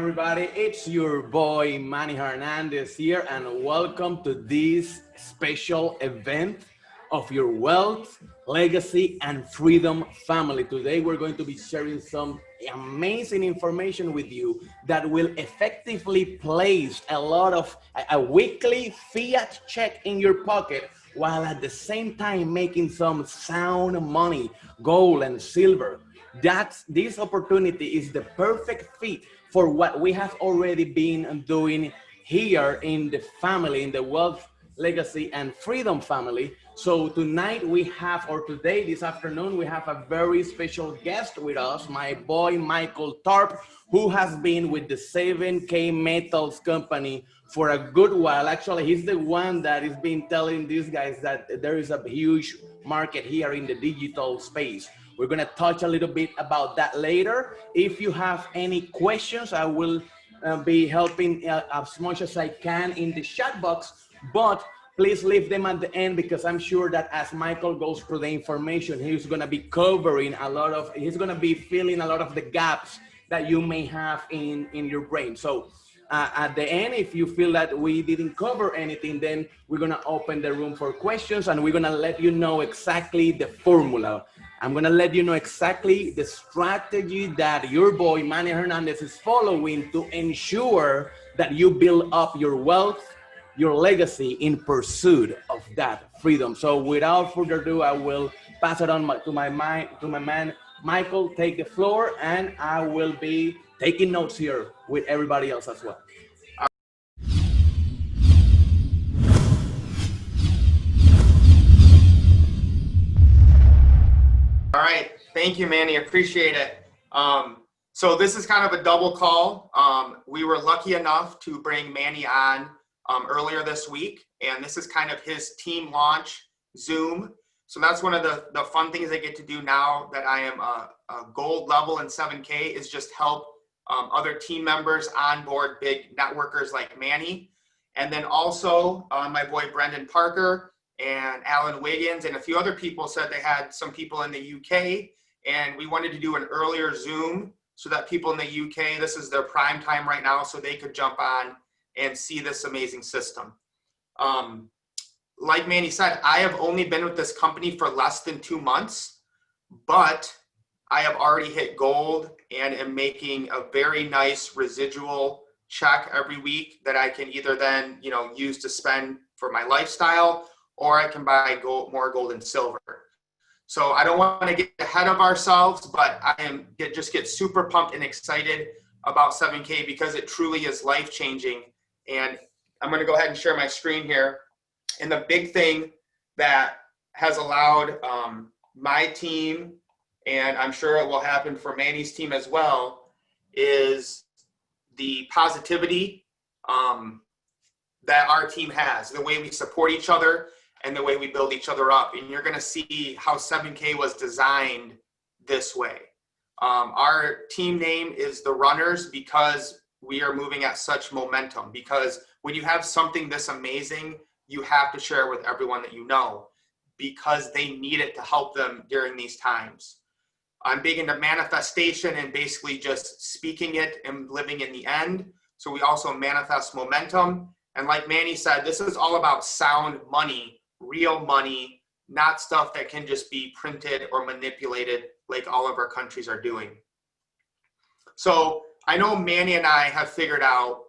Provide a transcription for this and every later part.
everybody? It's your boy Manny Hernandez here, and welcome to this special event of your wealth, legacy, and freedom family. Today, we're going to be sharing some amazing information with you that will effectively place a weekly fiat check in your pocket while at the same time making some sound money, gold and silver. This opportunity is the perfect fit for what we have already been doing here in the family, in the wealth, legacy, and freedom family. So tonight we have, or today, this afternoon, we have a very special guest with us, my boy Michael Tarp, who has been with the 7K Metals Company for a good while. Actually, he's the one that has been telling these guys that there is a huge market here in the digital space. We're going to touch a little bit about that later. If you have any questions, I will be helping as much as I can in the chat box, but please leave them at the end, because I'm sure that as Michael goes through the information, he's going to be covering he's going to be filling a lot of the gaps that you may have in your brain. So at the end, if you feel that we didn't cover anything, then we're going to open the room for questions, and we're going to let you know exactly the formula. I'm going to let you know exactly the strategy that your boy Manny Hernandez is following to ensure that you build up your wealth, your legacy in pursuit of that freedom. So without further ado, I will pass it on to my man, Michael. Take the floor, and I will be taking notes here with everybody else as well. All right, thank you, Manny. Appreciate it. So this is kind of a double call. We were lucky enough to bring Manny on earlier this week, and this is kind of his team launch Zoom. So that's one of the fun things I get to do now that I am a gold level in 7K, is just help other team members onboard big networkers like Manny. And then also my boy Brendan Parker and Alan Wiggins and a few other people said they had some people in the UK, and we wanted to do an earlier Zoom so that people in the UK, this is their prime time right now, so they could jump on and see this amazing system. Like Manny said, I have only been with this company for less than 2 months, but I have already hit gold and am making a very nice residual check every week that I can either then use to spend for my lifestyle, or I can buy more gold and silver. So I don't want to get ahead of ourselves, but I just get super pumped and excited about 7K because it truly is life-changing. And I'm going to go ahead and share my screen here. And the big thing that has allowed my team, and I'm sure it will happen for Manny's team as well, is the positivity that our team has, the way we support each other and the way we build each other up. And you're going to see how 7K was designed this way. Our team name is the Runners because we are moving at such momentum. Because when you have something this amazing, you have to share it with everyone that you know, because they need it to help them during these times. I'm big into manifestation and basically just speaking it and living in the end. So we also manifest momentum. And like Manny said, this is all about sound money, real money, not stuff that can just be printed or manipulated like all of our countries are doing. So I know Manny and I have figured out,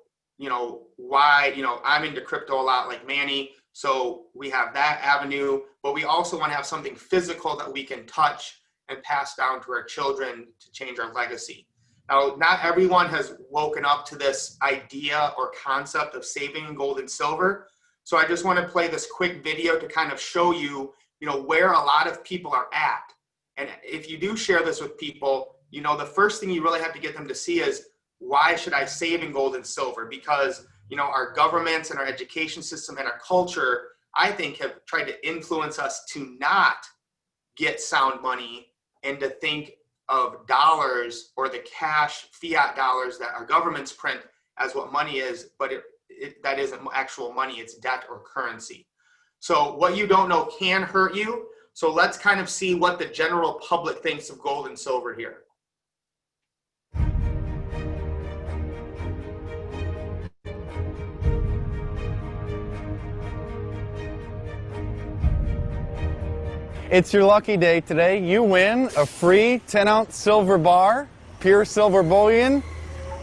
why, I'm into crypto a lot like Manny. So we have that avenue, but we also want to have something physical that we can touch and pass down to our children to change our legacy. Now, not everyone has woken up to this idea or concept of saving in gold and silver. So I just want to play this quick video to kind of show you, where a lot of people are at. And if you do share this with people, the first thing you really have to get them to see is, why should I save in gold and silver? Because, our governments and our education system and our culture, I think, have tried to influence us to not get sound money and to think of dollars or the cash fiat dollars that our governments print as what money is, but that isn't actual money, it's debt or currency. So what you don't know can hurt you. So let's kind of see what the general public thinks of gold and silver here. It's your lucky day today. You win a free 10-ounce silver bar, pure silver bullion,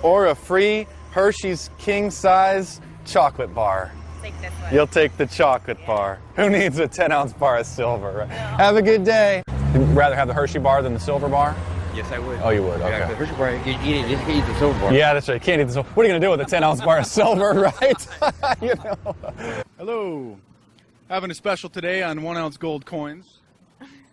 or a free Hershey's king-size chocolate bar. Take this one. You'll take the chocolate bar. Who needs a 10-ounce bar of silver? Right? No. Have a good day. You'd rather have the Hershey bar than the silver bar? Yes, I would. Oh, you would? Okay. Yeah, the Hershey bar, you eat it, you just can't eat the silver bar. Yeah, that's right. You can't eat the silver. What are you going to do with a 10-ounce bar of silver, right? You know. Hello. Having a special today on 1-ounce gold coins.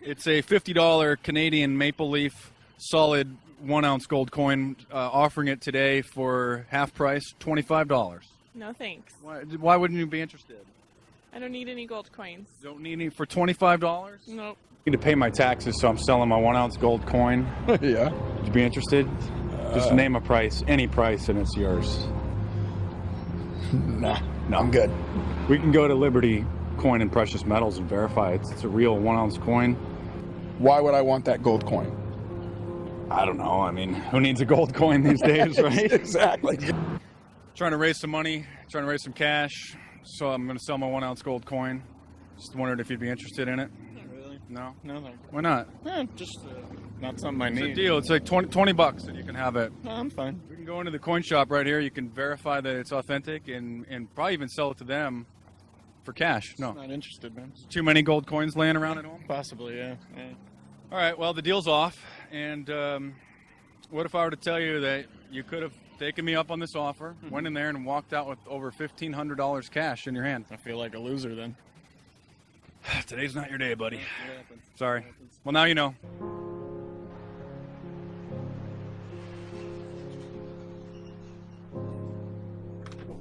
It's a $50 Canadian maple leaf solid 1-ounce gold coin, offering it today for half price, $25. No thanks. Why wouldn't you be interested? I don't need any gold coins. Don't need any for $25? Nope. I need to pay my taxes, so I'm selling my 1-ounce gold coin. Yeah. Would you be interested? Just name a price, any price, and it's yours. No, I'm good. We can go to Liberty Coin and Precious Metals and verify it's a real 1-ounce coin. Why would I want that gold coin? I don't know. I mean, who needs a gold coin these days, right? Exactly. Trying to raise some money, trying to raise some cash, so I'm going to sell my 1-ounce gold coin. Just wondered if you'd be interested in it. Not really. No? No, thank you. Why not? Just not something I It's a need. deal. It's like 20 bucks and you can have it. No, I'm fine. We can go into the coin shop right here. You can verify that it's authentic and probably even sell it to them for cash. No. Not interested, man. Too many gold coins laying around at home? Possibly, yeah. All right, well, the deal's off. And what if I were to tell you that you could have taken me up on this offer, went in there and walked out with over $1,500 cash in your hand? I feel like a loser then. Today's not your day, buddy. Sorry. Well, now you know.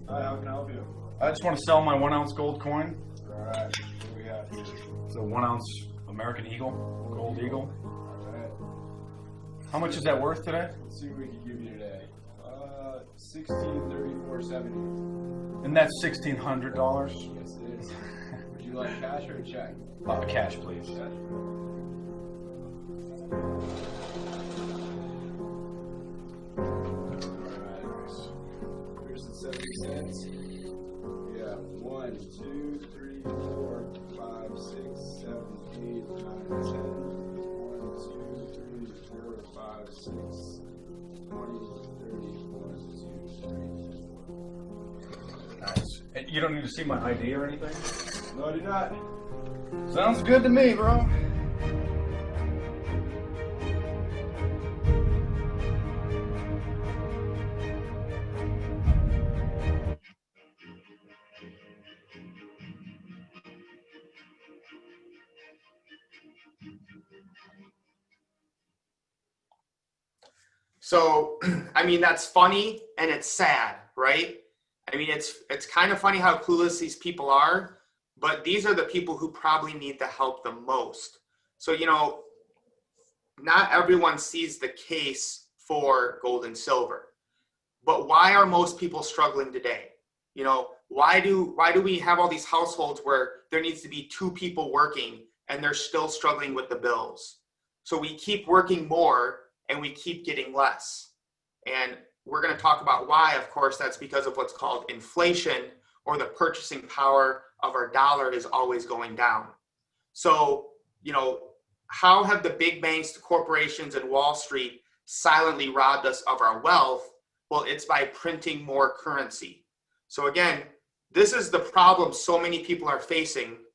Hi, how can I help you? I just want to sell my 1-ounce gold coin. Alright, what do we have here? It's a 1-ounce American Eagle, gold eagle. Alright, How much is that worth today? let's see what we can give you today. 1634.70. And that's $1,600. Yes, it is. Would you like cash or a check? Cash, please. Cash. Alright, here's the 70 cents. We have 1, 2, 3, 4, 5, 6, 7, 8, 9, 10. 1, 2, 3, 4, 5, 6, 20, 30, 1, 2, 3, 4. Nice. And you don't need to see my ID or anything? No, I do not. Sounds good to me, bro. So, I mean, that's funny and it's sad, right? I mean, it's kind of funny how clueless these people are, but these are the people who probably need the help the most. So, you know, not everyone sees the case for gold and silver, but why are most people struggling today? You know, why do we have all these households where there needs to be 2 people working and they're still struggling with the bills? So we keep working more and we keep getting less. And we're going to talk about why. Of course, that's because of what's called inflation, or the purchasing power of our dollar is always going down. So, you know, how have the big banks, the corporations, and Wall Street silently robbed us of our wealth? Well, it's by printing more currency. So again, this is the problem so many people are facing.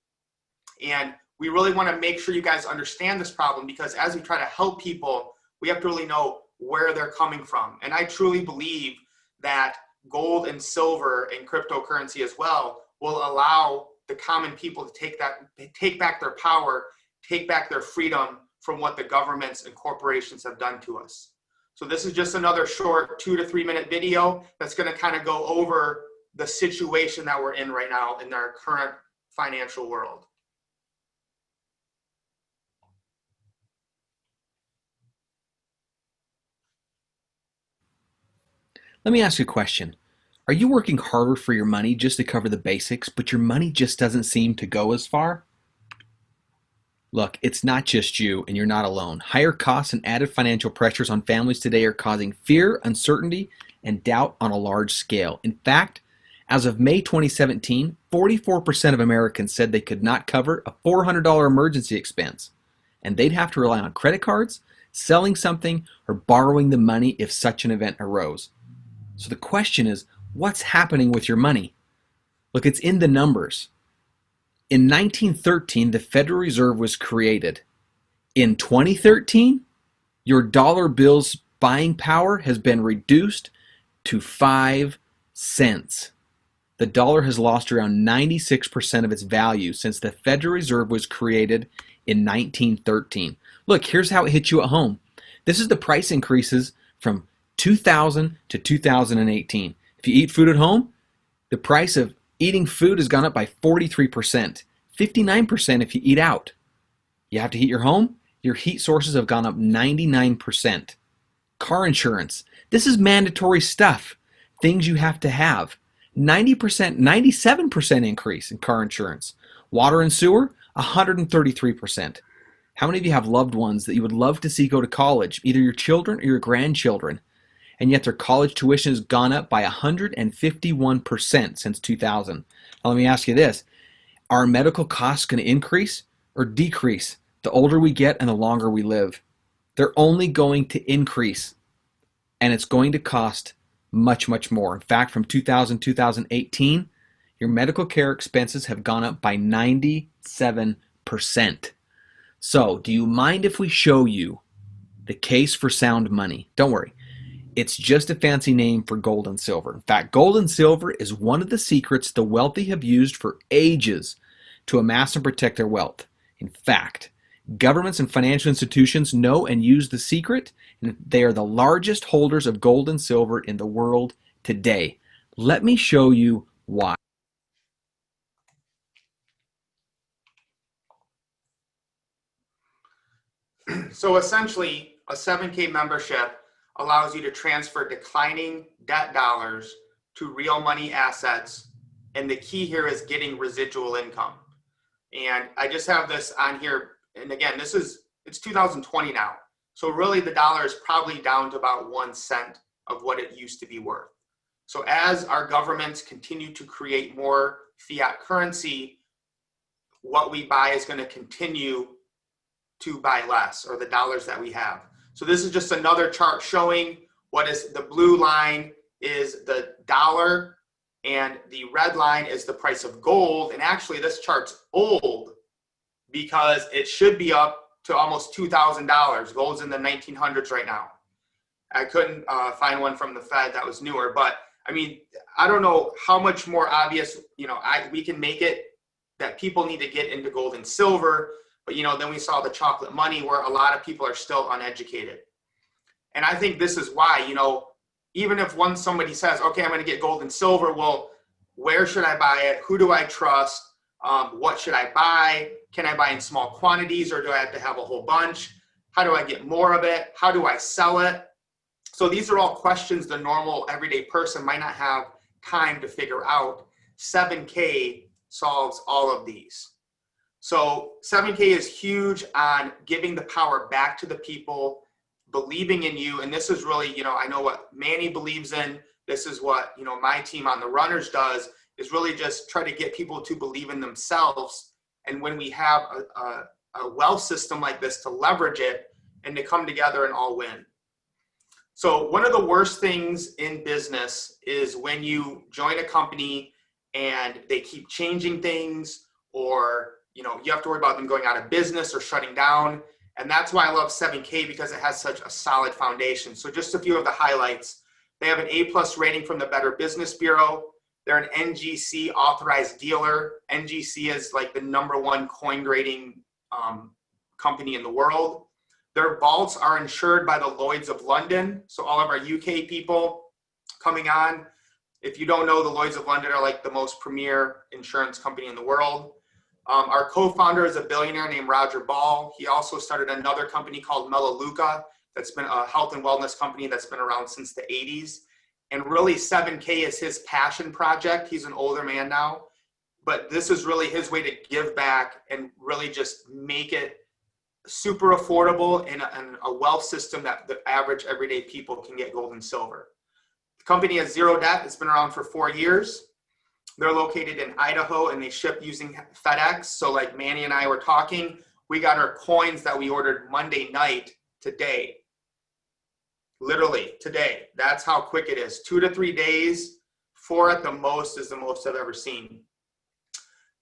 And we really want to make sure you guys understand this problem, because as we try to help people, we have to really know where they're coming from. And I truly believe that gold and silver and cryptocurrency as well will allow the common people to take back their power, take back their freedom from what the governments and corporations have done to us. So this is just another short 2 to 3 minute video that's going to kind of go over the situation that we're in right now in our current financial world. Let me ask you a question. Are you working harder for your money just to cover the basics, but your money just doesn't seem to go as far? Look, it's not just you, and you're not alone. Higher costs and added financial pressures on families today are causing fear, uncertainty, and doubt on a large scale. In fact, As of May 2017, 44% of Americans said they could not cover a $400 emergency expense, and they'd have to rely on credit cards, selling something, or borrowing the money if such an event arose. So the question is, what's happening with your money? Look, it's in the numbers. In 1913, the Federal Reserve was created. In 2013, your dollar bill's buying power has been reduced to 5 cents. The dollar has lost around 96% of its value since the Federal Reserve was created in 1913. Look, here's how it hits you at home. This is the price increases from 2000 to 2018. If you eat food at home, the price of eating food has gone up by 43%, 59% if you eat out. You have to heat your home, your heat sources have gone up 99%. Car insurance, this is mandatory stuff, things you have to have. 90%, 97% increase in car insurance. Water and sewer, 133%. How many of you have loved ones that you would love to see go to college, either your children or your grandchildren, and yet their college tuition has gone up by 151% since 2000? Now let me ask you this, are medical costs going to increase or decrease the older we get and the longer we live? They're only going to increase, and it's going to cost much, much more. In fact, from 2018, your medical care expenses have gone up by 97%. So, do you mind if we show you the case for sound money? Don't worry. It's just a fancy name for gold and silver. In fact, gold and silver is one of the secrets the wealthy have used for ages to amass and protect their wealth. In fact, governments and financial institutions know and use the secret, and they are the largest holders of gold and silver in the world today. Let me show you why. So essentially, a 7K membership allows you to transfer declining debt dollars to real money assets. And the key here is getting residual income. And I just have this on here. And again, it's 2020 now. So really the dollar is probably down to about 1 cent of what it used to be worth. So as our governments continue to create more fiat currency, what we buy is going to continue to buy less, or the dollars that we have. So this is just another chart showing what is the blue line is the dollar, and the red line is the price of gold. And actually this chart's old because it should be up to almost $2,000. Gold's in the 1900s right now. I couldn't find one from the Fed that was newer, but I mean, I don't know how much more obvious, we can make it that people need to get into gold and silver. But, then we saw the chocolate money where a lot of people are still uneducated. And I think this is why, even if somebody says, okay, I'm going to get gold and silver, well, where should I buy it? Who do I trust? What should I buy? Can I buy in small quantities, or do I have to have a whole bunch? How do I get more of it? How do I sell it? So these are all questions the normal everyday person might not have time to figure out. 7K solves all of these. So 7K is huge on giving the power back to the people, believing in you. And this is really, I know what Manny believes in. This is what, my team on the Runners does, is really just try to get people to believe in themselves. And when we have a wealth system like this, to leverage it and to come together and all win. So one of the worst things in business is when you join a company and they keep changing things, or you have to worry about them going out of business or shutting down. And that's why I love 7K, because it has such a solid foundation. So just a few of the highlights. They have an A+ rating from the Better Business Bureau. They're an NGC authorized dealer. NGC is like the #1 coin grading company in the world. Their vaults are insured by the Lloyd's of London. So all of our UK people coming on, if you don't know, the Lloyd's of London are like the most premier insurance company in the world. Our co-founder is a billionaire named Roger Ball. He also started another company called Melaleuca that's been a health and wellness company that's been around since the 80s. And really 7K is his passion project. He's an older man now, but this is really his way to give back and really just make it super affordable and a wealth system that the average everyday people can get gold and silver. The company has zero debt. It's been around for 4 years. They're located in Idaho and they ship using FedEx. So like Manny and I were talking, we got our coins that we ordered Monday night today. Literally today. That's how quick it is. 2 to 3 days. 4 at the most is the most I've ever seen.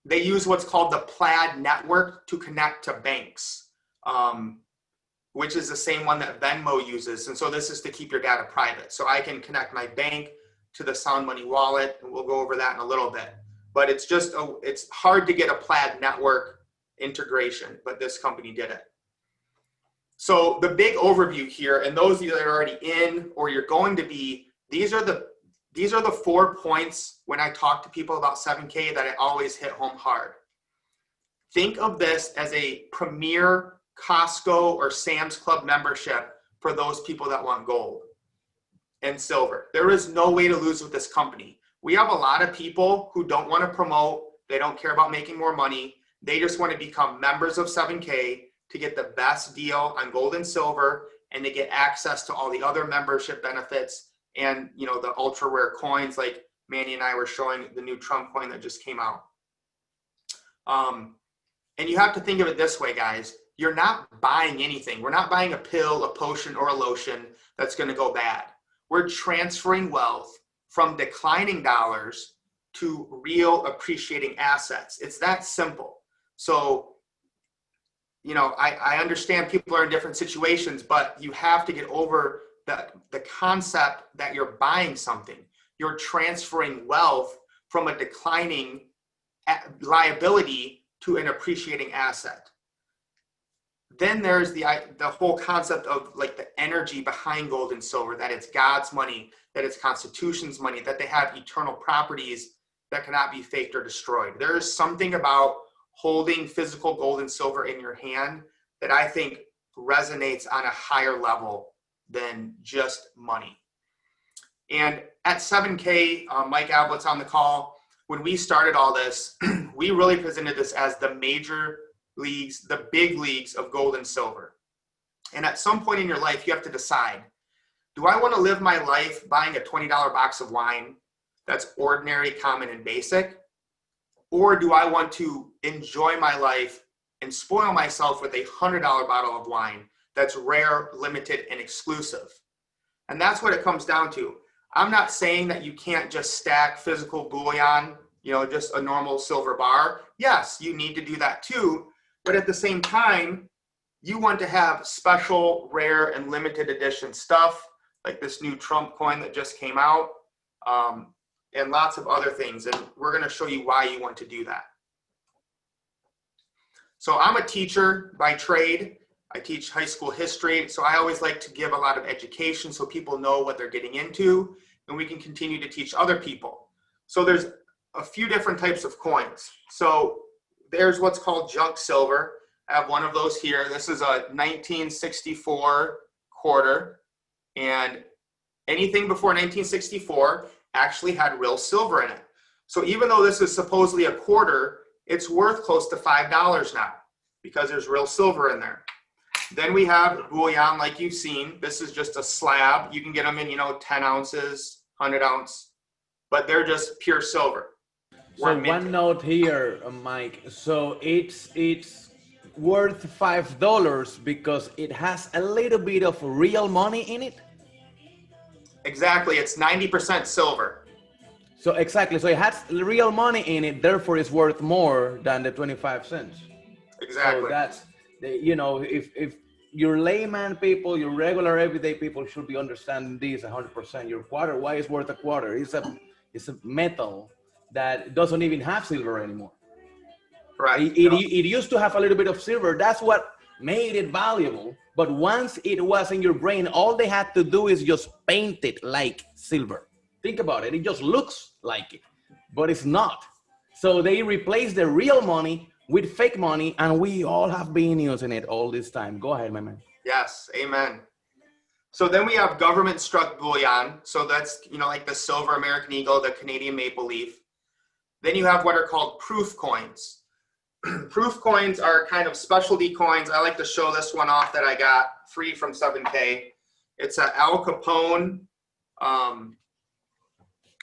They use what's called the Plaid network to connect to banks, which is the same one that Venmo uses. And so this is to keep your data private. So I can connect my bank to the Sound Money wallet, and we'll go over that in a little bit. But it's just, it's hard to get a Plaid network integration, but this company did it. So the big overview here, and those of you that are already in or you're going to be, these are the 4 points when I talk to people about 7K that I always hit home hard. Think of this as a premier Costco or Sam's Club membership for those people that want gold and silver. There is no way to lose with this company. We have a lot of people who don't want to promote. They don't care about making more money. They just want to become members of 7K to get the best deal on gold and silver, and they get access to all the other membership benefits and, you know, the ultra rare coins like Manny and I were showing, the new Trump coin that just came out. And you have to think of it this way, guys. You're not buying anything. We're not buying a pill, a potion, or a lotion that's going to go bad. We're transferring wealth from declining dollars to real appreciating assets. It's that simple. So, you know, I understand people are in different situations, but you have to get over the concept that you're buying something. You're transferring wealth from a declining liability to an appreciating asset. Then there's the whole concept of like the energy behind gold and silver, that it's God's money, that it's Constitution's money, that they have eternal properties that cannot be faked or destroyed. There is something about holding physical gold and silver in your hand that I think resonates on a higher level than just money. And at 7K, Mike Ablett's on the call. When we started all this, we really presented this as the major leagues, the big leagues of gold and silver. And at some point in your life, you have to decide, do I want to live my life buying a $20 box of wine that's ordinary, common, and basic? Or do I want to enjoy my life and spoil myself with a $100 bottle of wine that's rare, limited, and exclusive? And that's what it comes down to. I'm not saying that you can't just stack physical bullion, you know, just a normal silver bar. Yes, you need to do that too. But at the same time, you want to have special, rare, and limited edition stuff like this new Trump coin that just came out, and lots of other things. And we're going to show you why you want to do that. So I'm a teacher by trade. I teach high school history. So I always like to give a lot of education so people know what they're getting into, and we can continue to teach other people. So there's a few different types of coins. So there's what's called junk silver. I have one of those here. This is a 1964 quarter, and anything before 1964 actually had real silver in it. So even though this is supposedly a quarter, it's worth close to $5 now because there's real silver in there. Then we have bullion, like you've seen. This is just a slab. You can get them in, 10 ounces, 100 ounce, but they're just pure silver. So one note here, Mike. So it's worth $5 because it has a little bit of real money in it. Exactly, it's 90% silver. So exactly, so it has real money in it, therefore it's worth more than the 25 cents. Exactly. So that's, if your layman people, your regular everyday people should be understanding this 100%. Your quarter, why is worth a quarter? It's a metal that doesn't even have silver anymore. Right. It used to have a little bit of silver. That's what made it valuable. But once it was in your brain, all they had to do is just paint it like silver. Think about it. It just looks like it, but it's not. So they replaced the real money with fake money, and we all have been using it all this time. Go ahead, my man. Yes, amen. So then we have government-struck bullion. So that's, like the silver American Eagle, the Canadian maple leaf. Then you have what are called proof coins. Proof coins are kind of specialty coins. I like to show this one off that I got free from 7K. It's an Al Capone.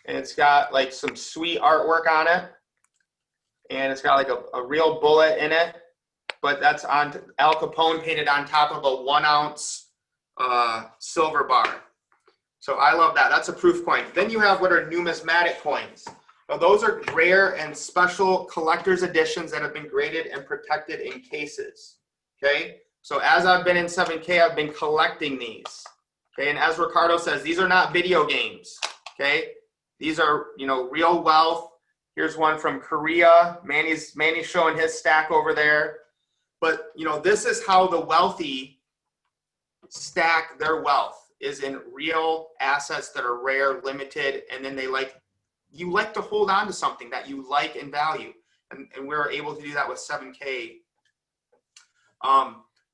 and it's got like some sweet artwork on it, and it's got like a real bullet in it, but that's on Al Capone painted on top of a 1 ounce silver bar. So I love that. That's a proof coin. Then you have what are numismatic coins. Now those are rare and special collector's editions that have been graded and protected in cases. Okay, so as I've been in 7K, I've been collecting these. Okay, and as Ricardo says, these are not video games. Okay, these are, you know, real wealth. Here's one from Korea. Manny's showing his stack over there. But you know, this is how the wealthy stack their wealth, is in real assets that are rare, limited, and then you like to hold on to something that you like and value. And we're able to do that with 7K.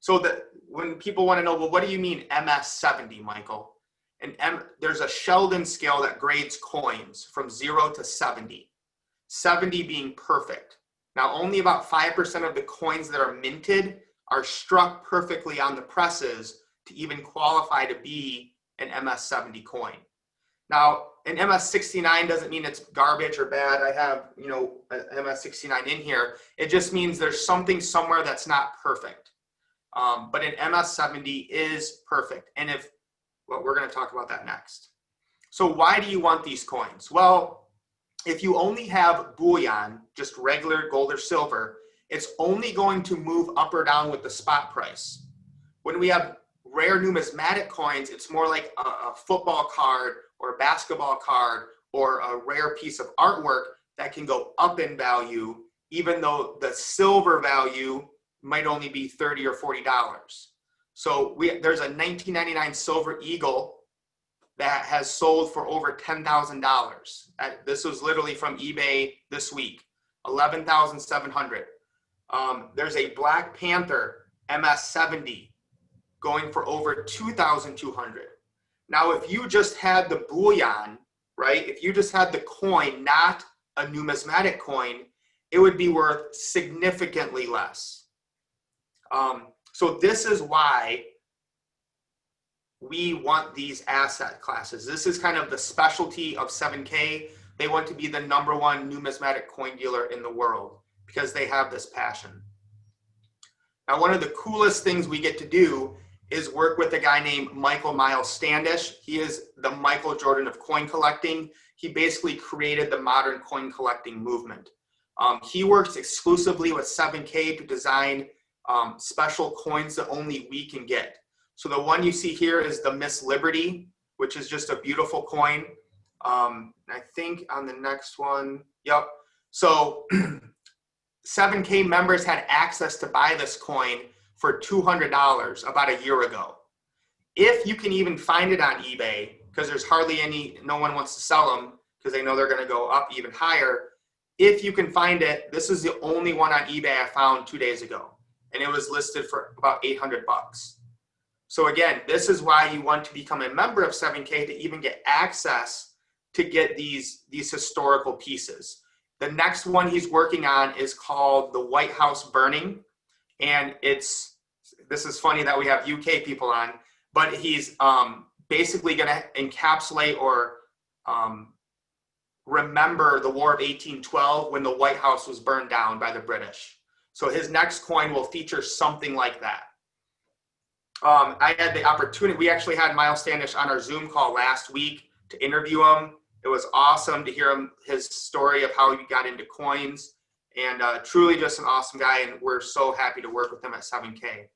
So that when people want to know, well, what do you mean MS70, Michael? And there's a Sheldon scale that grades coins from 0 to 70. 70 being perfect. Now, only about 5% of the coins that are minted are struck perfectly on the presses to even qualify to be an MS70 coin. Now, an MS69 doesn't mean it's garbage or bad. I have, you know, an MS69 in here. It just means there's something somewhere that's not perfect. But an MS70 is perfect. And we're going to talk about that next. So why do you want these coins? Well, if you only have bullion, just regular gold or silver, it's only going to move up or down with the spot price. When we have rare numismatic coins, it's more like a football card or a basketball card or a rare piece of artwork that can go up in value, even though the silver value might only be $30 or $40. So there's a 1999 silver eagle that has sold for over $10,000. This was literally from eBay this week, $11,700. There's a Black Panther MS70 going for over $2,200. Now, if you just had the bullion, right? If you just had the coin, not a numismatic coin, it would be worth significantly less. So this is why we want these asset classes. This is kind of the specialty of 7K. They want to be the #1 numismatic coin dealer in the world because they have this passion. Now, one of the coolest things we get to do is work with a guy named Michael Miles Standish. He is the Michael Jordan of coin collecting. He basically created the modern coin collecting movement. He works exclusively with 7K to design special coins that only we can get. So the one you see here is the Miss Liberty, which is just a beautiful coin. I think on the next one, yep. So 7K members had access to buy this coin for $200 about a year ago. If you can even find it on eBay, because there's hardly no one wants to sell them because they know they're going to go up even higher. If you can find it, this is the only one on eBay I found 2 days ago, and it was listed for about $800. So again, this is why you want to become a member of 7K to even get access to get these historical pieces. The next one he's working on is called the White House Burning. And this is funny that we have UK people on, but he's basically going to encapsulate or remember the War of 1812 when the White House was burned down by the British. So his next coin will feature something like that. I had the opportunity, we actually had Miles Standish on our Zoom call last week to interview him. It was awesome to hear his story of how he got into coins. And truly just an awesome guy, and we're so happy to work with him at 7K.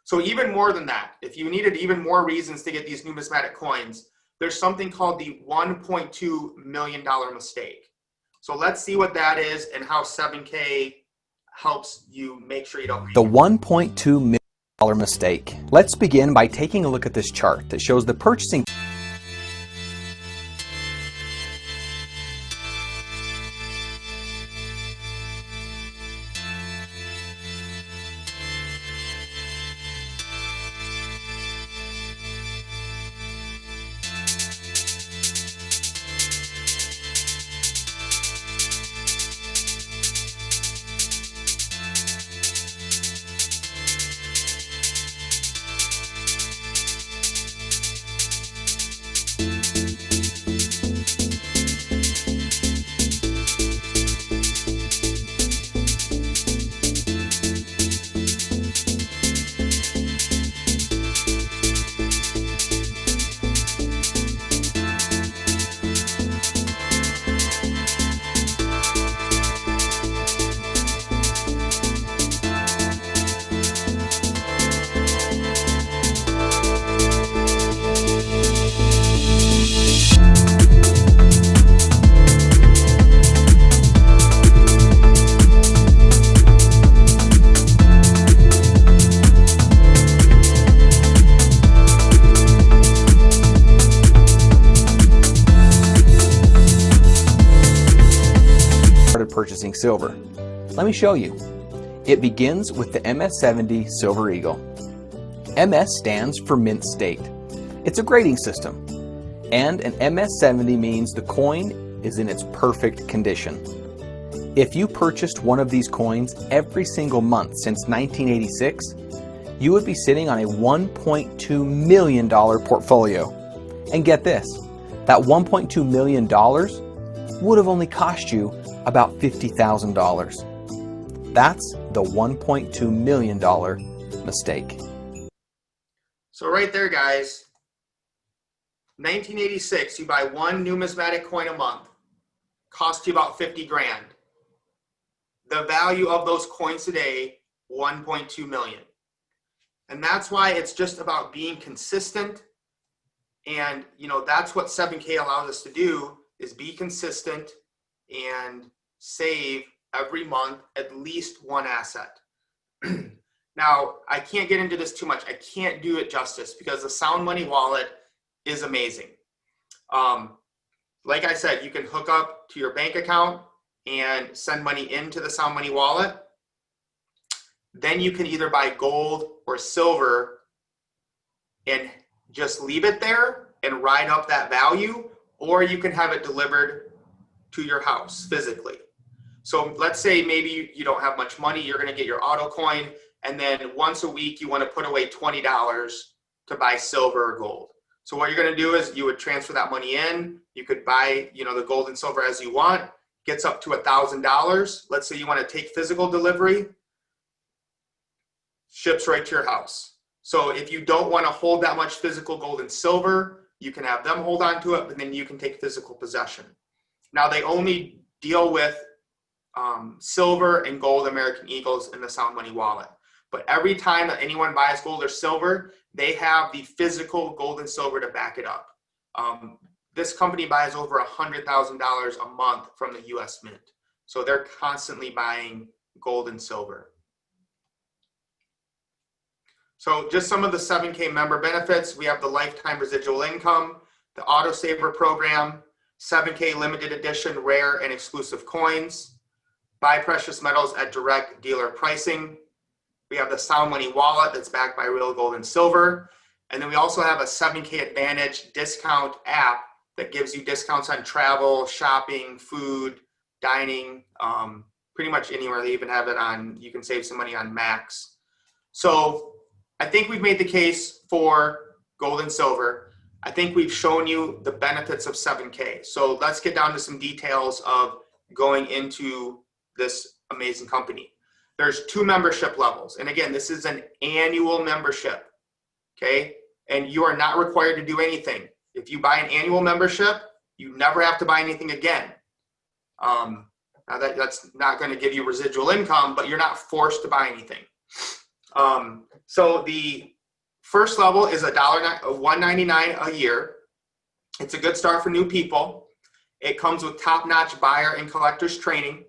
So even more than that, if you needed even more reasons to get these numismatic coins, there's something called the $1.2 million mistake. So let's see what that is and how 7K helps you make sure you don't make The $1.2 million mistake. Let's begin by taking a look at this chart that shows the purchasing purchasing silver? Let me show you. It begins with the MS70 Silver Eagle. MS stands for Mint State. It's a grading system. And an MS70 means the coin is in its perfect condition. If you purchased one of these coins every single month since 1986, you would be sitting on a $1.2 million portfolio. And get this, that $1.2 million would have only cost you about $50,000. That's the $1.2 million mistake. So right there, guys, 1986, you buy one numismatic coin a month, cost you about 50 grand. The value of those coins today, 1.2 million. And that's why it's just about being consistent. And, you know, that's what 7K allows us to do, is be consistent and save every month at least one asset. Now, I can't get into this too much. I can't do it justice because the Sound Money wallet is amazing. Like I said, you can hook up to your bank account and send money into the Sound Money wallet. Then you can either buy gold or silver and just leave it there and ride up that value, or you can have it delivered to your house physically. So let's say maybe you don't have much money, you're gonna get your auto coin, and then once a week you wanna put away $20 to buy silver or gold. So what you're gonna do is you would transfer that money in, you could buy, you know, the gold and silver as you want, gets up to $1,000. Let's say you wanna take physical delivery, ships right to your house. So if you don't wanna hold that much physical gold and silver, you can have them hold on to it, but then you can take physical possession. Now they only deal with silver and gold American Eagles in the Sound Money wallet. But every time that anyone buys gold or silver, they have the physical gold and silver to back it up. This company buys over $100,000 a month from the US Mint. So they're constantly buying gold and silver. So just some of the 7K member benefits. We have the lifetime residual income, the auto saver program, 7K limited edition rare and exclusive coins, buy precious metals at direct dealer pricing. We have the Sound Money wallet that's backed by real gold and silver. And then we also have a 7K Advantage discount app that gives you discounts on travel, shopping, food, dining, pretty much anywhere. They even have it on, you can save some money on Max. So I think we've made the case for gold and silver. I think we've shown you the benefits of 7K. So let's get down to some details of going into this amazing company. There's 2 membership levels. And again, this is an annual membership, okay? And you are not required to do anything. If you buy an annual membership, you never have to buy anything again. Now that's not gonna give you residual income, but you're not forced to buy anything. So the first level is $199 a year. It's a good start for new people. It comes with top-notch buyer and collectors training.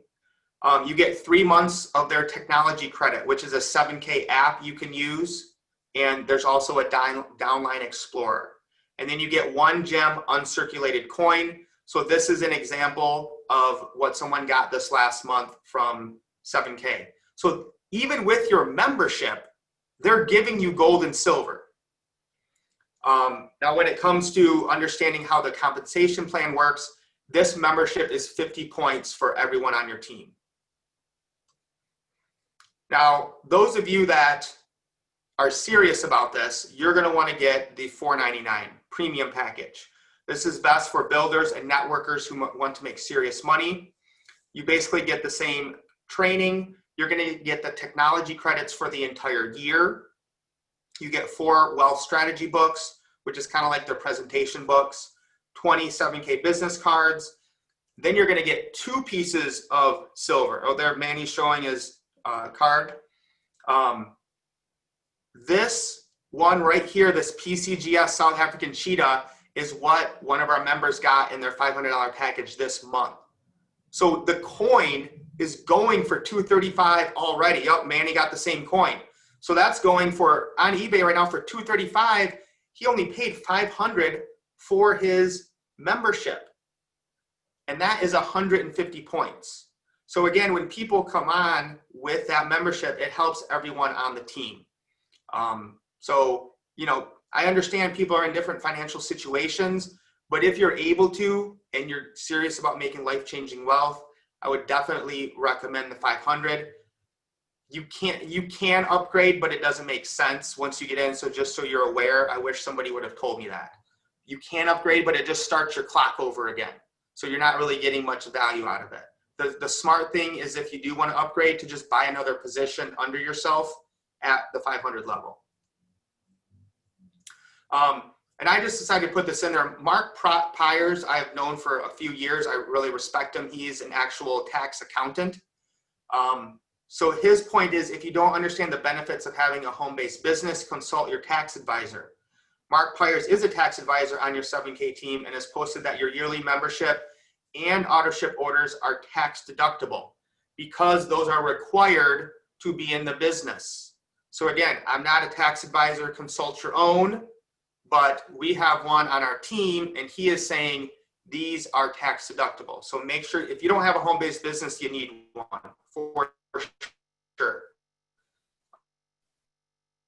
You get 3 months of their technology credit, which is a 7K app you can use. And there's also a downline explorer. And then you get 1 gem uncirculated coin. So this is an example of what someone got this last month from 7K. So even with your membership, they're giving you gold and silver. Now, when it comes to understanding how the compensation plan works, this membership is 50 points for everyone on your team. Now, those of you that are serious about this, you're going to want to get the $499 premium package. This is best for builders and networkers who want to make serious money. You basically get the same training. You're going to get the technology credits for the entire year. You get 4 wealth strategy books, which is kind of like their presentation books, 20 7K business cards. Then you're going to get 2 pieces of silver. Oh, there Manny's showing his card. This one right here, this PCGS South African Cheetah, is what one of our members got in their $500 package this month. So the coin is going for $235 already. Yep, Manny got the same coin. So that's going for, on eBay right now, for $235. He only paid $500 for his membership. And that is 150 points. So again, when people come on with that membership, it helps everyone on the team. So, you know, I understand people are in different financial situations, but if you're able to, and you're serious about making life-changing wealth, I would definitely recommend the 500. You can upgrade, but it doesn't make sense once you get in. So just so you're aware, I wish somebody would have told me that. You can upgrade, but it just starts your clock over again. So you're not really getting much value out of it. The smart thing is, if you do want to upgrade, to just buy another position under yourself at the 500 level. And I just decided to put this in there. Mark Pyers, I have known for a few years. I really respect him. He's an actual tax accountant. So his point is, if you don't understand the benefits of having a home-based business, consult your tax advisor. Mark Pyers is a tax advisor on your 7K team and has posted that your yearly membership and auto ship orders are tax deductible because those are required to be in the business. So again, I'm not a tax advisor, consult your own, but we have one on our team and he is saying these are tax deductible. So make sure, if you don't have a home-based business, you need one for sure.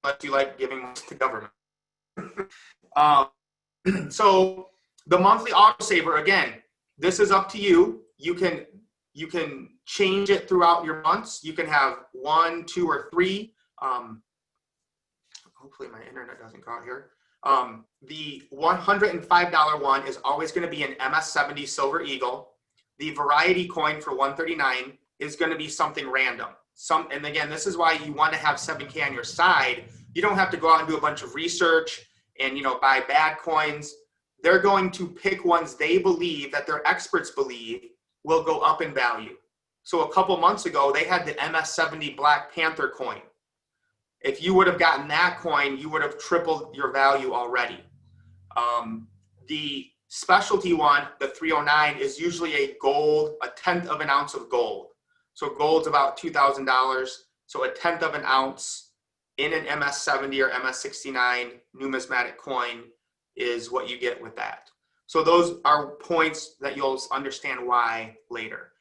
Unless you like giving money to government. So the monthly auto saver, again, this is up to you. You can change it throughout your months. You can have 1, 2, or 3. Hopefully my internet doesn't go out here. The $105 one is always going to be an MS-70 Silver Eagle. The variety coin for $139 is going to be something random. And again, this is why you want to have 7K on your side. You don't have to go out and do a bunch of research and, you know, buy bad coins. They're going to pick ones they believe, that their experts believe will go up in value. So a couple months ago, they had the MS-70 Black Panther coin. If you would have gotten that coin, you would have tripled your value already. The specialty one, the 309, is usually a gold, a 1/10 of an ounce of gold. So gold's about $2,000. So a 1/10 of an ounce in an MS-70 or MS-69 numismatic coin is what you get with that. So those are points that you'll understand why later.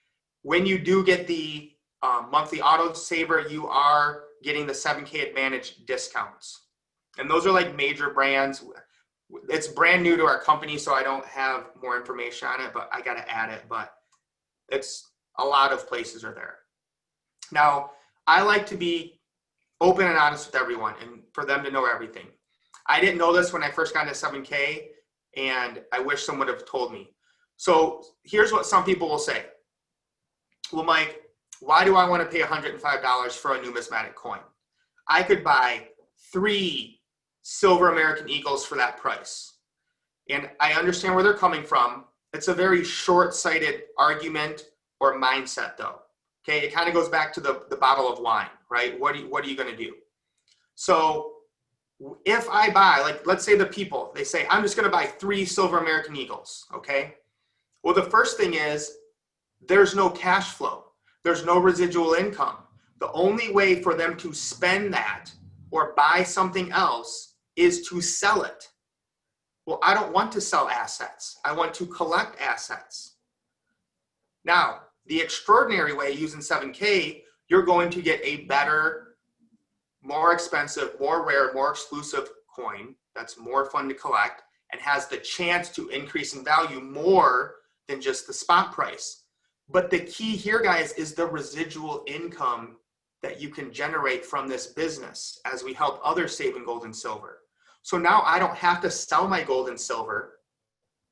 When you do get the monthly auto saver, you are getting the 7K Advantage discounts. And those are like major brands. It's brand new to our company, so I don't have more information on it, but I got to add it. But it's a lot of places are there. Now, I like to be open and honest with everyone and for them to know everything. I didn't know this when I first got into 7K, and I wish someone would have told me. So here's what some people will say. Well, Mike, why do I want to pay $105 for a numismatic coin? I could buy 3 silver American Eagles for that price. And I understand where they're coming from. It's a very short-sighted argument or mindset, though. Okay, it kind of goes back to the bottle of wine, right? What are you going to do? So if I buy, like, let's say the people, they say, I'm just going to buy 3 silver American Eagles, okay? Well, the first thing is there's no cash flow. There's no residual income. The only way for them to spend that or buy something else is to sell it. Well, I don't want to sell assets. I want to collect assets. Now, the extraordinary way, using 7K, you're going to get a better, more expensive, more rare, more exclusive coin that's more fun to collect and has the chance to increase in value more than just the spot price. But the key here, guys, is the residual income that you can generate from this business as we help others save in gold and silver. So now I don't have to sell my gold and silver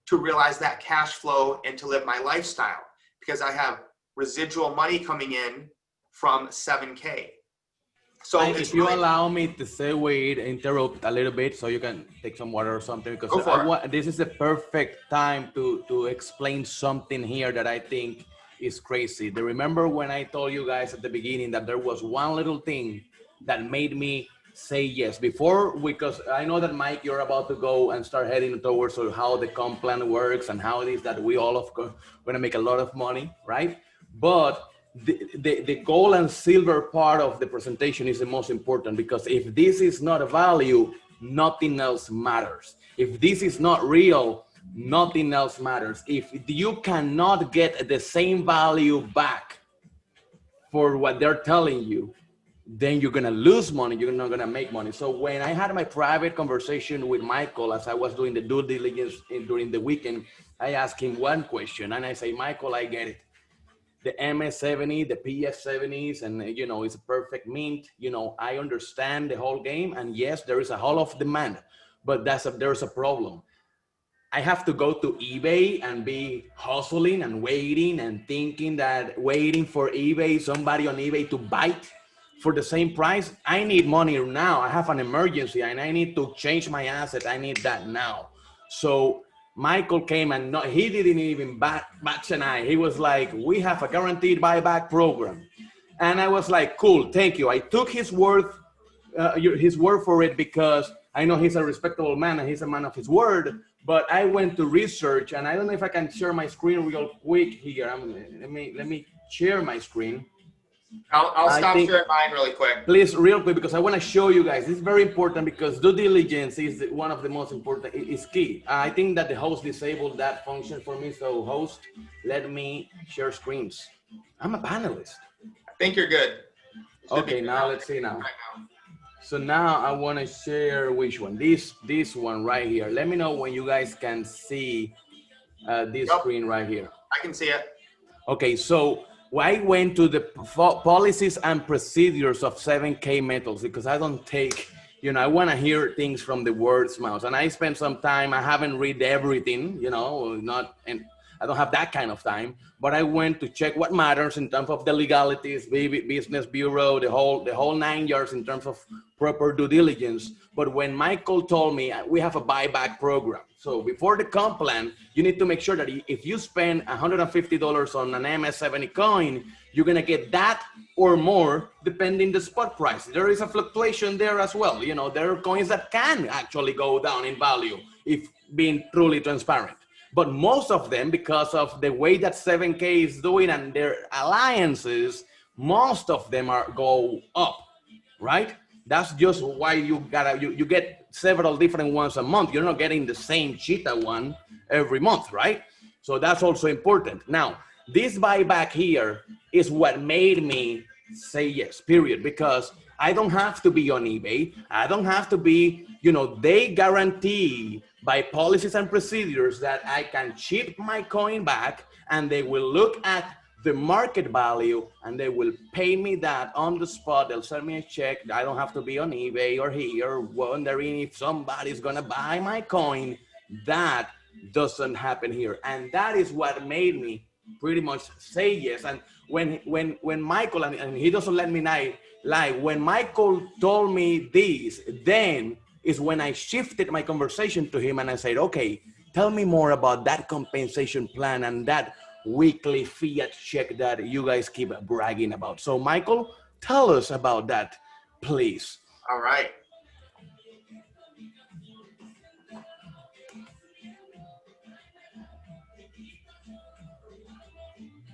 to realize that cash flow and to live my lifestyle, because I have residual money coming in from 7K. So if you allow me to segue, interrupt a little bit so you can take some water or something, because this is the perfect time to explain something here that I think is crazy. Remember when I told you guys at the beginning that there was one little thing that made me say yes before, because I know that, Mike, you're about to go and start heading towards how the comp plan works and how it is that we all of course going to make a lot of money, right? But the gold and silver part of the presentation is the most important, because if this is not a value, nothing else matters. If this is not real, nothing else matters. If you cannot get the same value back for what they're telling you, then you're gonna lose money. You're not gonna make money. So when I had my private conversation with Michael, as I was doing the due diligence during the weekend, I asked him one question, and I say, Michael, I get it. The MS70, the PS70s, and it's a perfect mint. I understand the whole game, and yes, there is a whole of demand, but there's a problem. I have to go to eBay and be hustling and waiting and thinking that waiting for somebody on eBay to bite for the same price. I need money now. I have an emergency and I need to change my asset. I need that now. So Michael came and he didn't even bat an eye. He was like, we have a guaranteed buyback program. And I was like, cool, thank you. I took his word for it because I know he's a respectable man and he's a man of his word. But I went to research, and I don't know if I can share my screen real quick here. Let me share my screen. I'll stop sharing mine really quick. Please, real quick, because I want to show you guys. This is very important because due diligence is one of the most important. It's key. I think that the host disabled that function for me. So host, let me share screens. I'm a panelist. I think you're good. Okay, now let's see now. So now I want to share which one. This one right here. Let me know when you guys can see this screen right here. I can see it. Okay, so I went to the policies and procedures of 7K metals because I don't take, I want to hear things from the word's mouth. And I spent some time, I haven't read everything, and I don't have that kind of time, but I went to check what matters in terms of the legalities, business bureau, the whole 9 yards in terms of proper due diligence. But when Michael told me we have a buyback program, so before the comp plan, you need to make sure that if you spend $150 on an MS70 coin, you're gonna get that or more depending the spot price. There is a fluctuation there as well. There are coins that can actually go down in value if being truly transparent. But most of them, because of the way that 7K is doing and their alliances, most of them go up, right? That's just why you get several different ones a month. You're not getting the same cheetah one every month, right? So that's also important. Now, this buyback here is what made me say yes, period, because I don't have to be on eBay. I don't have to be, they guarantee by policies and procedures that I can chip my coin back and they will look at the market value and they will pay me that on the spot. They'll send me a check. I don't have to be on eBay or here wondering if somebody's gonna buy my coin. That doesn't happen here. And that is what made me pretty much say yes. And when Michael, and he doesn't let me lie, when Michael told me this, then is when I shifted my conversation to him and I said, okay, tell me more about that compensation plan and that weekly fiat check that you guys keep bragging about. So Michael, tell us about that, please. All right.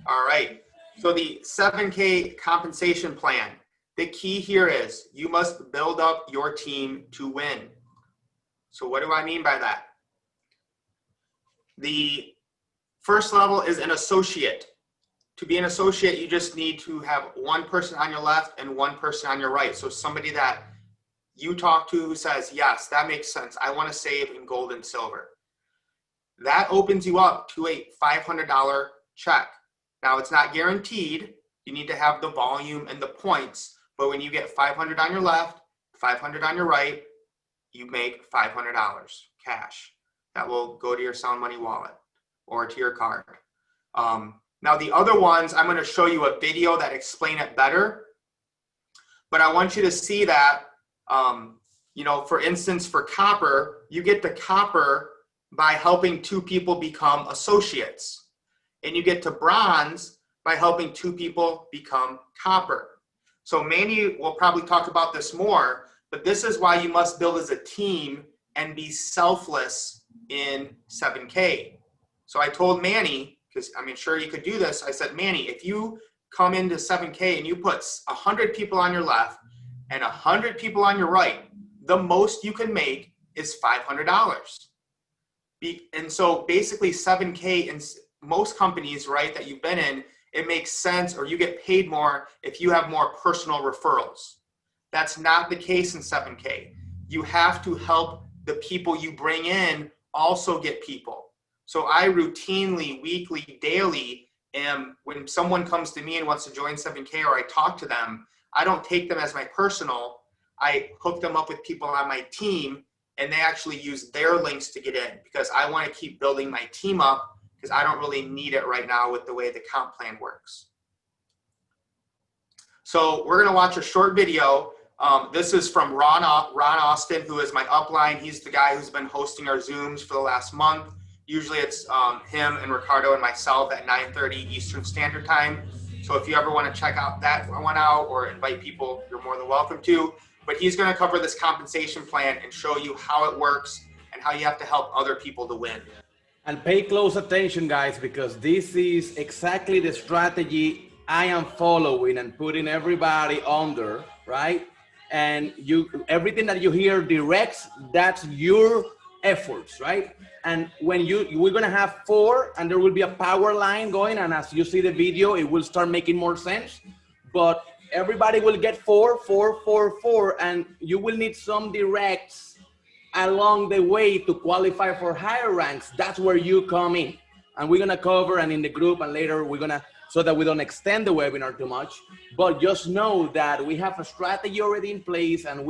All right. So the 7K compensation plan. The key here is you must build up your team to win. So what do I mean by that? The first level is an associate. To be an associate, you just need to have one person on your left and one person on your right. So somebody that you talk to who says, yes, that makes sense. I want to save in gold and silver. That opens you up to a $500 check. Now, it's not guaranteed. You need to have the volume and the points. But when you get 500 on your left, 500 on your right, you make $500 cash. That will go to your Sound Money wallet or to your card. Now, the other ones, I'm going to show you a video that explain it better. But I want you to see that, for instance, for copper, you get the copper by helping two people become associates. And you get to bronze by helping two people become copper. So Manny will probably talk about this more, but this is why you must build as a team and be selfless in 7K. So I told Manny, because I'm sure you could do this, I said, Manny, if you come into 7K and you put 100 people on your left and 100 people on your right, the most you can make is $500. And so basically 7K in most companies, right, that you've been in, it makes sense, or you get paid more if you have more personal referrals. That's not the case in 7K. You have to help the people you bring in also get people. So I routinely, weekly, daily, when someone comes to me and wants to join 7K or I talk to them, I don't take them as my personal. I hook them up with people on my team, and they actually use their links to get in, because I want to keep building my team up, because I don't really need it right now with the way the comp plan works. So we're going to watch a short video. This is from Ron Austin, who is my upline. He's the guy who's been hosting our Zooms for the last month. Usually it's him and Ricardo and myself at 9:30 Eastern Standard Time. So if you ever want to check out that one out or invite people, you're more than welcome to. But he's going to cover this compensation plan and show you how it works and how you have to help other people to win. And pay close attention, guys, because this is exactly the strategy I am following and putting everybody under, right? And everything that you hear directs, that's your efforts, right? And when we're gonna have 4, and there will be a power line going, and as you see the video, it will start making more sense. But everybody will get 4, 4, 4, 4, and you will need some directs along the way to qualify for higher ranks. That's where you come in, and we're gonna cover, and in the group, and later we're gonna, so that we don't extend the webinar too much. But just know that we have a strategy already in place, and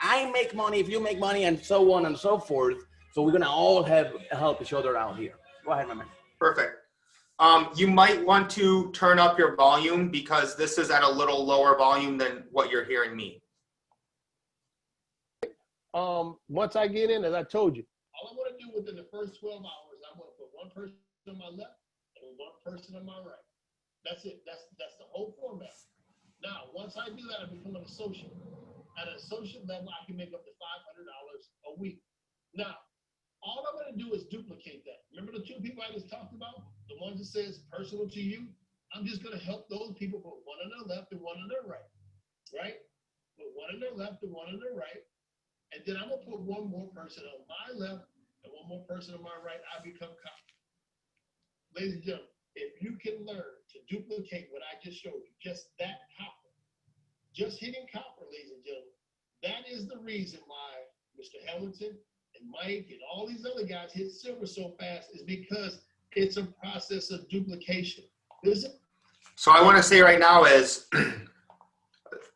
I make money if you make money, and so on and so forth. So we're gonna all help each other out here. Go ahead, my man. Perfect. You might want to turn up your volume, because this is at a little lower volume than what you're hearing me. Once I get in, as I told you, all I want to do within the first 12 hours, I want to put one person on my left and one person on my right. That's it. That's the whole format. Now, once I do that, I become an associate. At an associate level, I can make up to $500 a week. Now, all I'm going to do is duplicate that. Remember the 2 people I just talked about? The ones that says personal to you? I'm just going to help those people put one on their left and one on their right. Right? Put one on their left and one on their right. And then I'm going to put one more person on my left and one more person on my right. I become copper. Ladies and gentlemen, if you can learn to duplicate what I just showed you, just that copper, just hitting copper, ladies and gentlemen, that is the reason why Mr. Hamilton and Mike and all these other guys hit silver so fast, is because it's a process of duplication. So I want to say right now is,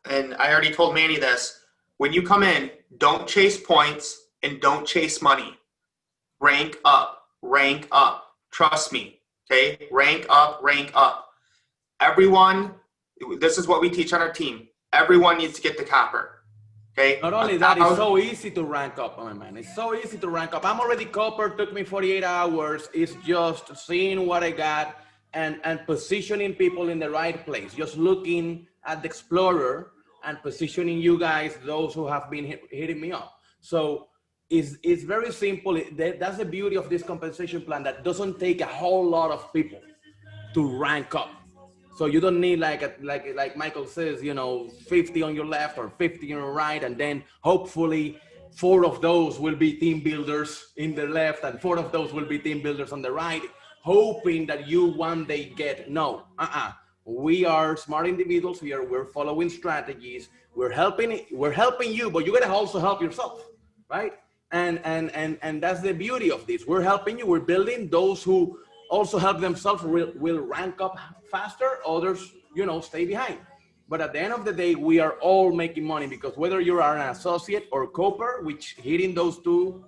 and I already told Manny this, when you come in, don't chase points and don't chase money. Rank up, rank up. Trust me, okay? Rank up, rank up. Everyone, this is what we teach on our team. Everyone needs to get the copper, okay? Not only that, it's so easy to rank up, my man. It's so easy to rank up. I'm already copper, took me 48 hours. It's just seeing what I got and positioning people in the right place. Just looking at the Explorer and positioning you guys, those who have been hitting me up. So it's very simple. That's the beauty of this compensation plan, that doesn't take a whole lot of people to rank up. So you don't need like Michael says, 50 on your left or 50 on your right, and then hopefully 4 of those will be team builders in the left and 4 of those will be team builders on the right, hoping that you one day get, no, we are smart individuals here. We're following strategies. We're helping you, but you gotta also help yourself, right? And that's the beauty of this. We're helping you. We're building. Those who also help themselves will rank up faster. Others, stay behind. But at the end of the day, we are all making money, because whether you are an associate or copper, which hitting those 2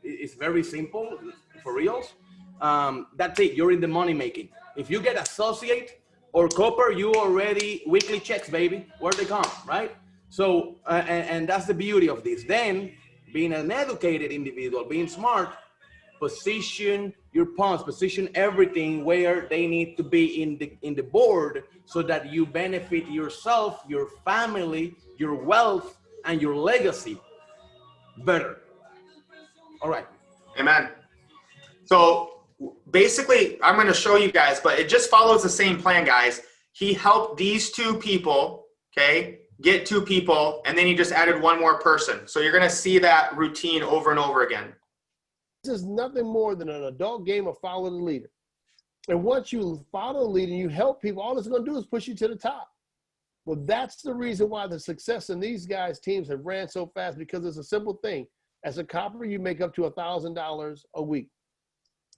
is very simple for reals. That's it. You're in the money making. If you get associate or copper, you already weekly checks, baby. Where they come, right? So, and that's the beauty of this. Then, being an educated individual, being smart, position your pawns, position everything where they need to be in the board, so that you benefit yourself, your family, your wealth, and your legacy better. All right. Amen. So basically, I'm going to show you guys, but it just follows the same plan, guys. He helped these 2 people, okay, get 2 people, and then he just added 1 more person. So you're going to see that routine over and over again. This is nothing more than an adult game of follow the leader. And once you follow the lead and you help people, all it's going to do is push you to the top. Well, that's the reason why the success in these guys' teams have ran so fast, because it's a simple thing. As a copper, you make up to $1,000 a week.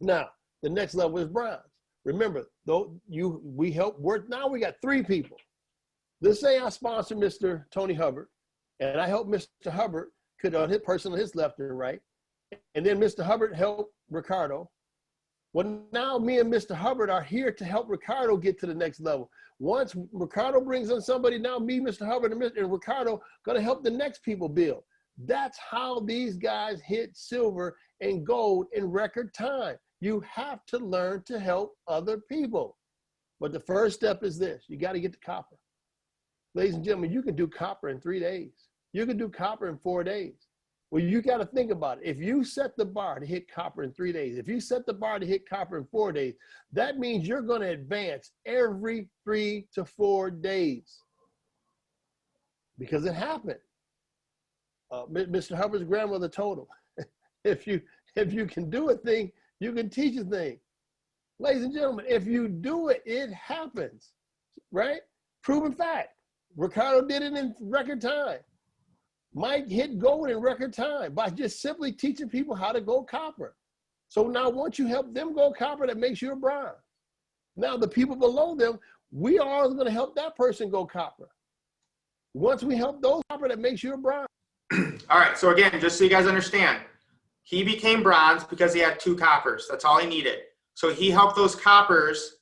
Now, the next level is bronze. Remember, though we help work. Now we got 3 people. Let's say I sponsor Mr. Tony Hubbard, and I help Mr. Hubbard could on his person on his left and right, and then Mr. Hubbard helped Ricardo. Well, now me and Mr. Hubbard are here to help Ricardo get to the next level. Once Ricardo brings in somebody, now me, Mr. Hubbard, and Ricardo going to help the next people build. That's how these guys hit silver and gold in record time. You have to learn to help other people. But the first step is this. You got to get to copper. Ladies and gentlemen, you can do copper in 3 days. You can do copper in 4 days. Well, you got to think about it. If you set the bar to hit copper in 3 days, if you set the bar to hit copper in 4 days, that means you're going to advance every 3 to 4 days, because it happened. Mr. Hubbard's grandmother told him, if you can do a thing, you can teach a thing. Ladies and gentlemen, if you do it, it happens, right? Proven fact. Ricardo did it in record time. Mike hit gold in record time by just simply teaching people how to go copper. So now once you help them go copper, that makes you a bronze. Now the people below them, we are going to help that person go copper. Once we help those copper, that makes you a bronze. All right, so again, just so you guys understand, he became bronze because he had 2 coppers. That's all he needed. So he helped those coppers.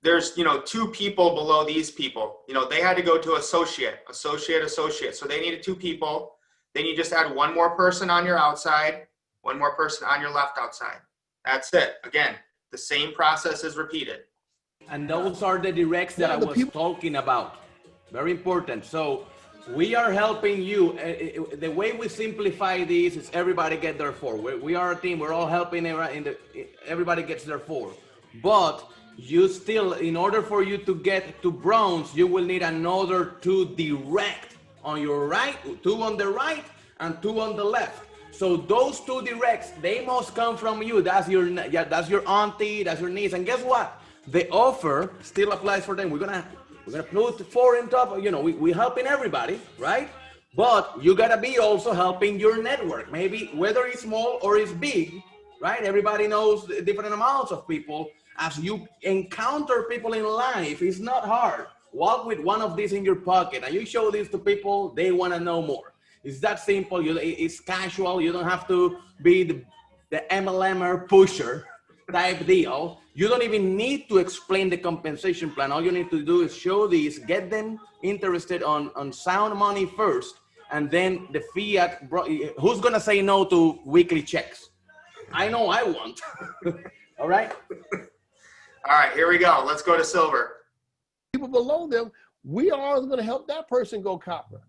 There's, 2 people below these people. They had to go to associate. So they needed 2 people. Then you just add 1 more person on your outside, 1 more person on your left outside. That's it. Again, the same process is repeated. And those are the directs that I was talking about. Very important. So we are helping you. The way we simplify this is everybody get their 4. We are a team. We're all helping. Everybody gets their 4. But you still, in order for you to get to bronze, you will need another 2 direct on your right, 2 on the right, and 2 on the left. So those 2 directs, they must come from you. That's your auntie, that's your niece. And guess what? The offer still applies for them. We're gonna put 4 in top. We're helping everybody, right? But you gotta be also helping your network. Maybe whether it's small or it's big, right? Everybody knows different amounts of people. As you encounter people in life, it's not hard. Walk with one of these in your pocket and you show this to people, they want to know more. It's that simple. It's casual. You don't have to be the MLMer pusher type deal. You don't even need to explain the compensation plan. All you need to do is show these, get them interested on sound money first, and then the fiat. Who's going to say no to weekly checks? I know I won't. All right? All right, here we go. Let's go to silver. People below them, we are going to help that person go copper.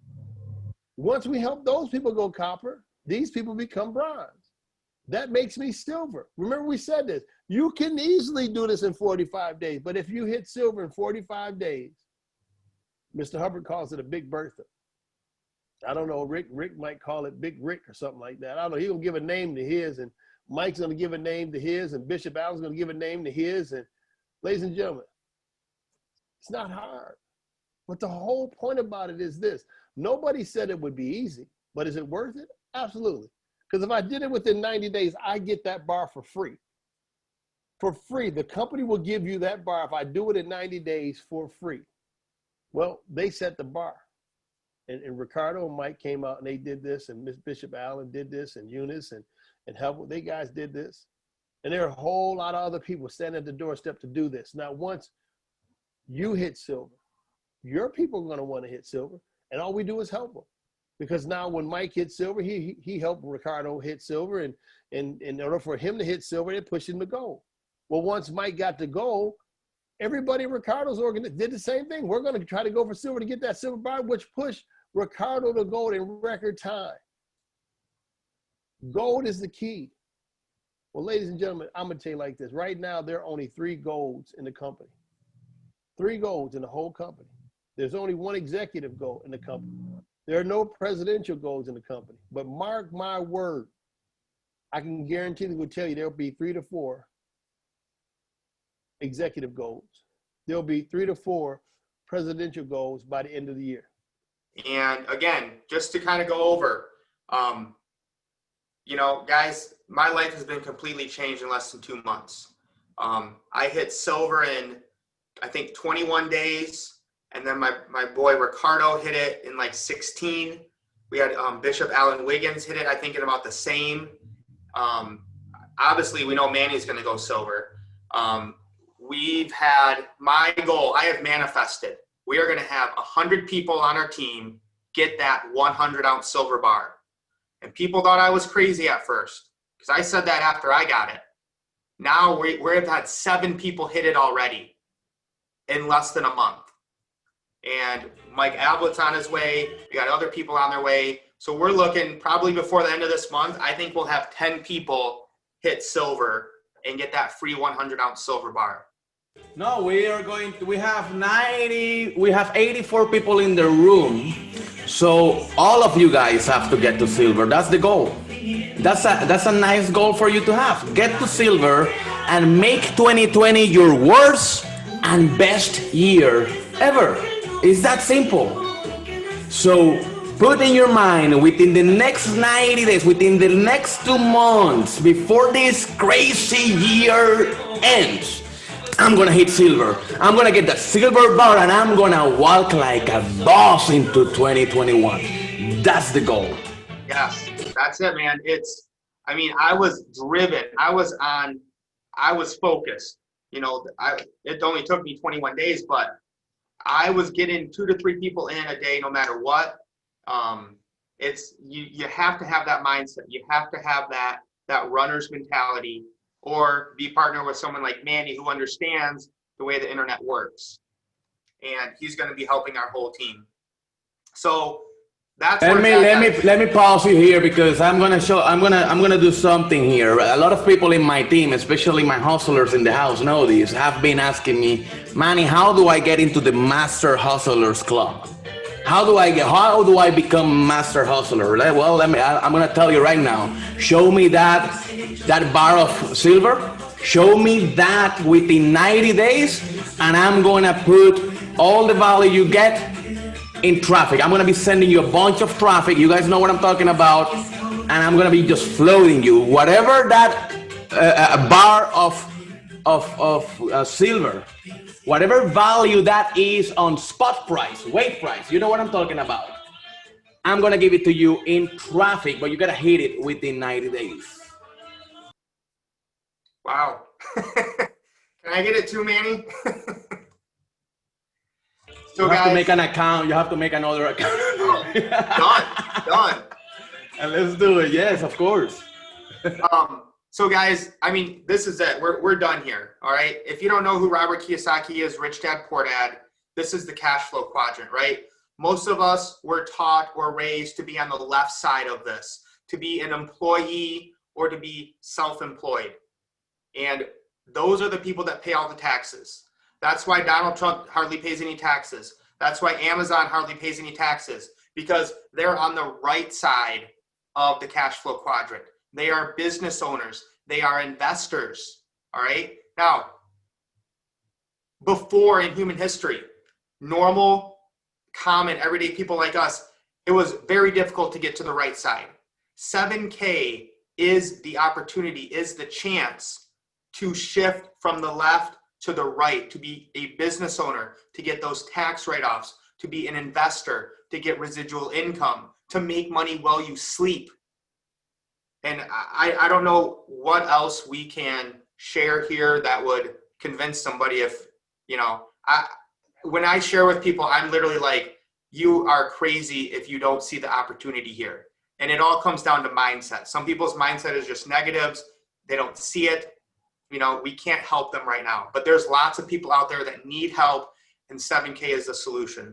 Once we help those people go copper, these people become bronze. That makes me silver. Remember we said this. You can easily do this in 45 days, but if you hit silver in 45 days, Mr. Hubbard calls it a Big Bertha. I don't know, Rick might call it Big Rick or something like that. I don't know, he's going to give a name to his, and Mike's going to give a name to his, and Bishop Allen's going to give a name to his, and ladies and gentlemen, it's not hard. But the whole point about it is this. Nobody said it would be easy, but is it worth it? Absolutely. Because if I did it within 90 days, I get that bar for free. For free. The company will give you that bar if I do it in 90 days for free. Well, they set the bar. And Ricardo and Mike came out and they did this, and Miss Bishop Allen did this, and Eunice and Help. They guys did this. And there are a whole lot of other people standing at the doorstep to do this. Now, once you hit silver, your people are going to want to hit silver, and all we do is help them. Because now when Mike hit silver, he helped Ricardo hit silver, and in order for him to hit silver, it pushed him to gold. Well, once Mike got to gold, everybody in Ricardo's organization did the same thing. We're going to try to go for silver to get that silver bar, which pushed Ricardo to gold in record time. Gold is the key. Well, ladies and gentlemen, I'm going to tell you like this. Right now, there are only 3 golds in the company. 3 golds in the whole company. There's only 1 executive gold in the company. There are no presidential golds in the company. But mark my word, I can guarantee that we'll tell you there'll be 3 to 4 executive goals. There'll be 3 to 4 presidential goals by the end of the year. And again, just to kind of go over, you know, guys, my life has been completely changed in less than 2 months. I hit silver in, I think, 21 days. And then my boy Ricardo hit it in like 16. We had Bishop Allen Wiggins hit it, I think, in about the same. Obviously, we know Manny's going to go silver. We've had my goal, I have manifested. We are going to have 100 people on our team get that 100-ounce silver bar. And people thought I was crazy at first because I said that after I got it. Now we've had 7 people hit it already in less than a month. And Mike Ablett's on his way. We got other people on their way. So we're looking probably before the end of this month, I think we'll have 10 people hit silver and get that free 100-ounce silver bar. No, we have 84 people in the room. So all of you guys have to get to silver. That's the goal. That's a nice goal for you to have. Get to silver and make 2020 your worst and best year ever. It's that simple. So put in your mind, within the next 90 days, within the next 2 months, before this crazy year ends, I'm gonna hit silver. I'm gonna get that silver bar and I'm gonna walk like a boss into 2021. That's the goal. Yes, that's it, man. I was driven. I was focused. You know, it only took me 21 days, but I was getting 2 to 3 people in a day, no matter what. You have to have that mindset. You have to have that runner's mentality, or be partnered with someone like Manny who understands the way the internet works, and he's going to be helping our whole team. So that's let me pause you here because I'm gonna do something here. A lot of people in my team, especially my hustlers in the house, know this, have been asking me, Manny, how do I get into the Master Hustlers Club? How do I become Master Hustler? Well, I'm gonna tell you right now. Show me that bar of silver. Show me that within 90 days, and I'm gonna put all the value you get in traffic. I'm gonna be sending you a bunch of traffic. You guys know what I'm talking about, and I'm gonna be just floating you whatever that bar of silver, whatever value that is on spot price, weight price. You know what I'm talking about. I'm gonna give it to you in traffic, but you gotta hit it within 90 days. Wow. Can I get it too, Manny? So you have to make an account. You have to make another account. Done. And let's do it. Yes, of course. So guys, this is it. We're done here. All right. If you don't know who Robert Kiyosaki is, Rich Dad Poor Dad, this is the cash flow quadrant, right? Most of us were taught or raised to be on the left side of this, to be an employee or to be self-employed. And those are the people that pay all the taxes. That's why Donald Trump hardly pays any taxes. That's why Amazon hardly pays any taxes, because they're on the right side of the cash flow quadrant. They are business owners. They are investors. All right. Now, before in human history, normal, common, everyday people like us, it was very difficult to get to the right side. 7K is the opportunity, is the chance to shift from the left to the right, to be a business owner, to get those tax write-offs, to be an investor, to get residual income, to make money while you sleep. And I don't know what else we can share here that would convince somebody. If, when I share with people, I'm literally like, you are crazy if you don't see the opportunity here. And it all comes down to mindset. Some people's mindset is just negatives. They don't see it. We can't help them right now. But there's lots of people out there that need help, and 7K is the solution.